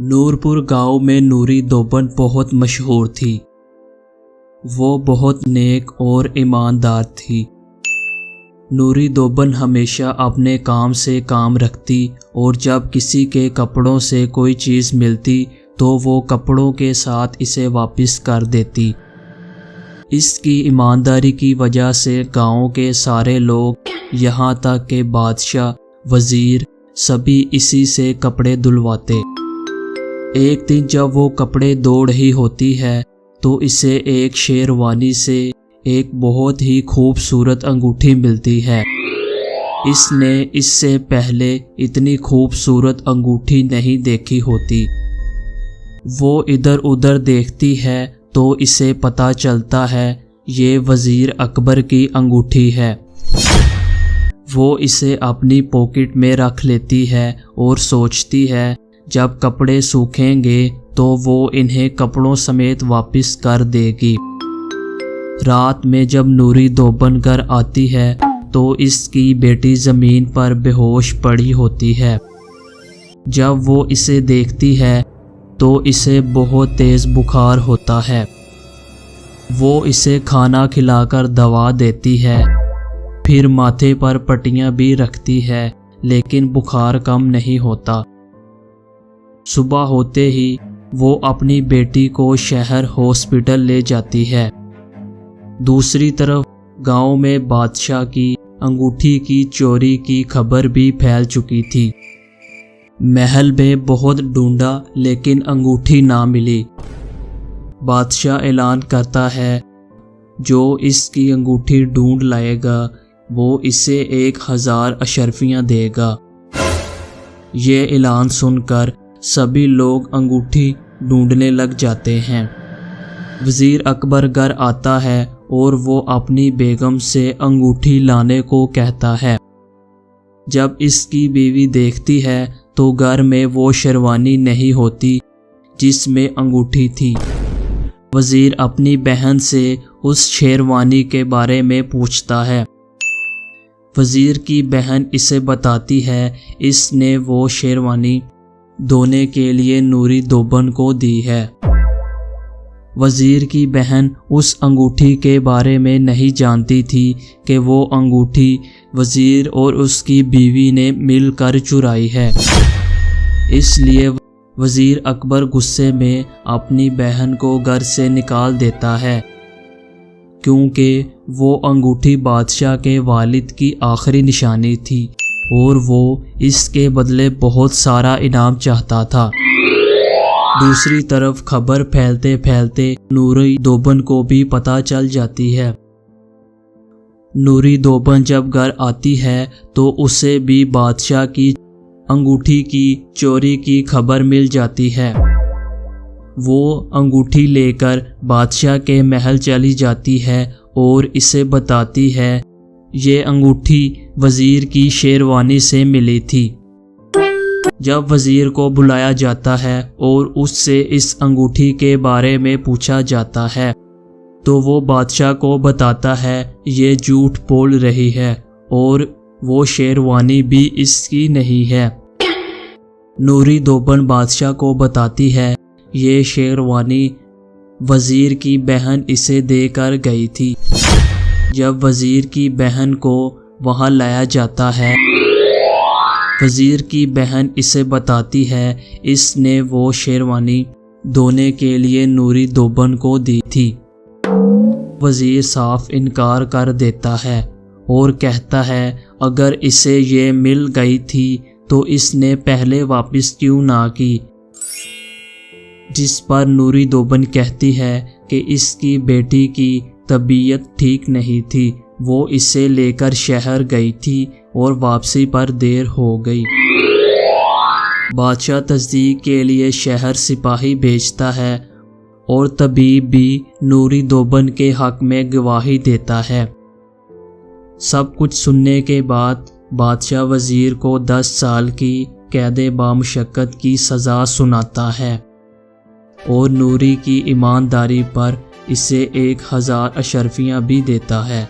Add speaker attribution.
Speaker 1: نورپور گاؤں میں نوری دوبن بہت مشہور تھی۔ وہ بہت نیک اور ایماندار تھی۔ نوری دوبن ہمیشہ اپنے کام سے کام رکھتی اور جب کسی کے کپڑوں سے کوئی چیز ملتی تو وہ کپڑوں کے ساتھ اسے واپس کر دیتی۔ اس کی ایمانداری کی وجہ سے گاؤں کے سارے لوگ یہاں تک کہ بادشاہ، وزیر سبھی اسی سے کپڑے دھلواتے۔ ایک دن جب وہ کپڑے دھو رہی ہوتی ہے تو اسے ایک شیروانی سے ایک بہت ہی خوبصورت انگوٹھی ملتی ہے۔ اس نے اس سے پہلے اتنی خوبصورت انگوٹھی نہیں دیکھی ہوتی۔ وہ ادھر ادھر دیکھتی ہے تو اسے پتہ چلتا ہے یہ وزیر اکبر کی انگوٹھی ہے۔ وہ اسے اپنی پاکٹ میں رکھ لیتی ہے اور سوچتی ہے جب کپڑے سوکھیں گے تو وہ انہیں کپڑوں سمیت واپس کر دے گی۔ رات میں جب نوری دوبن گھر آتی ہے تو اس کی بیٹی زمین پر بے ہوش پڑی ہوتی ہے۔ جب وہ اسے دیکھتی ہے تو اسے بہت تیز بخار ہوتا ہے۔ وہ اسے کھانا کھلا کر دوا دیتی ہے، پھر ماتھے پر پٹیاں بھی رکھتی ہے لیکن بخار کم نہیں ہوتا۔ صبح ہوتے ہی وہ اپنی بیٹی کو شہر ہاسپٹل لے جاتی ہے۔ دوسری طرف گاؤں میں بادشاہ کی انگوٹھی کی چوری کی خبر بھی پھیل چکی تھی۔ محل میں بہت ڈھونڈا لیکن انگوٹھی نہ ملی۔ بادشاہ اعلان کرتا ہے جو اس کی انگوٹھی ڈھونڈ لائے گا وہ اسے 1000 اشرفیاں دے گا۔ یہ اعلان سن کر سبھی لوگ انگوٹھی ڈھونڈنے لگ جاتے ہیں۔ وزیر اکبر گھر آتا ہے اور وہ اپنی بیگم سے انگوٹھی لانے کو کہتا ہے۔ جب اس کی بیوی دیکھتی ہے تو گھر میں وہ شیروانی نہیں ہوتی جس میں انگوٹھی تھی۔ وزیر اپنی بہن سے اس شیروانی کے بارے میں پوچھتا ہے۔ وزیر کی بہن اسے بتاتی ہے اس نے وہ شیروانی دھونے کے لیے نوری دوبن کو دی ہے۔ وزیر کی بہن اس انگوٹھی کے بارے میں نہیں جانتی تھی کہ وہ انگوٹھی وزیر اور اس کی بیوی نے مل کر چرائی ہے۔ اس لیے وزیر اکبر غصے میں اپنی بہن کو گھر سے نکال دیتا ہے، کیونکہ وہ انگوٹھی بادشاہ کے والد کی آخری نشانی تھی اور وہ اس کے بدلے بہت سارا انعام چاہتا تھا۔ دوسری طرف خبر پھیلتے پھیلتے نوری دوبن کو بھی پتہ چل جاتی ہے۔ نوری دوبن جب گھر آتی ہے تو اسے بھی بادشاہ کی انگوٹھی کی چوری کی خبر مل جاتی ہے۔ وہ انگوٹھی لے کر بادشاہ کے محل چلی جاتی ہے اور اسے بتاتی ہے یہ انگوٹھی وزیر کی شیروانی سے ملی تھی۔ جب وزیر کو بلایا جاتا ہے اور اس سے اس انگوٹھی کے بارے میں پوچھا جاتا ہے تو وہ بادشاہ کو بتاتا ہے یہ جھوٹ بول رہی ہے اور وہ شیروانی بھی اس کی نہیں ہے۔ نوری دوبن بادشاہ کو بتاتی ہے یہ شیروانی وزیر کی بہن اسے دے کر گئی تھی۔ جب وزیر کی بہن کو وہاں لایا جاتا ہے، وزیر کی بہن اسے بتاتی ہے اس نے وہ شیروانی دھونے کے لیے نوری دوبن کو دی تھی۔ وزیر صاف انکار کر دیتا ہے اور کہتا ہے اگر اسے یہ مل گئی تھی تو اس نے پہلے واپس کیوں نہ کی، جس پر نوری دوبن کہتی ہے کہ اس کی بیٹی کی طبیعت ٹھیک نہیں تھی، وہ اسے لے کر شہر گئی تھی اور واپسی پر دیر ہو گئی۔ بادشاہ تصدیق کے لیے شہر سپاہی بھیجتا ہے اور طبیب بھی نوری دوبن کے حق میں گواہی دیتا ہے۔ سب کچھ سننے کے بعد بادشاہ وزیر کو 10 سال کی قید بامشقت کی سزا سناتا ہے اور نوری کی ایمانداری پر اسے 1000 اشرفیاں بھی دیتا ہے۔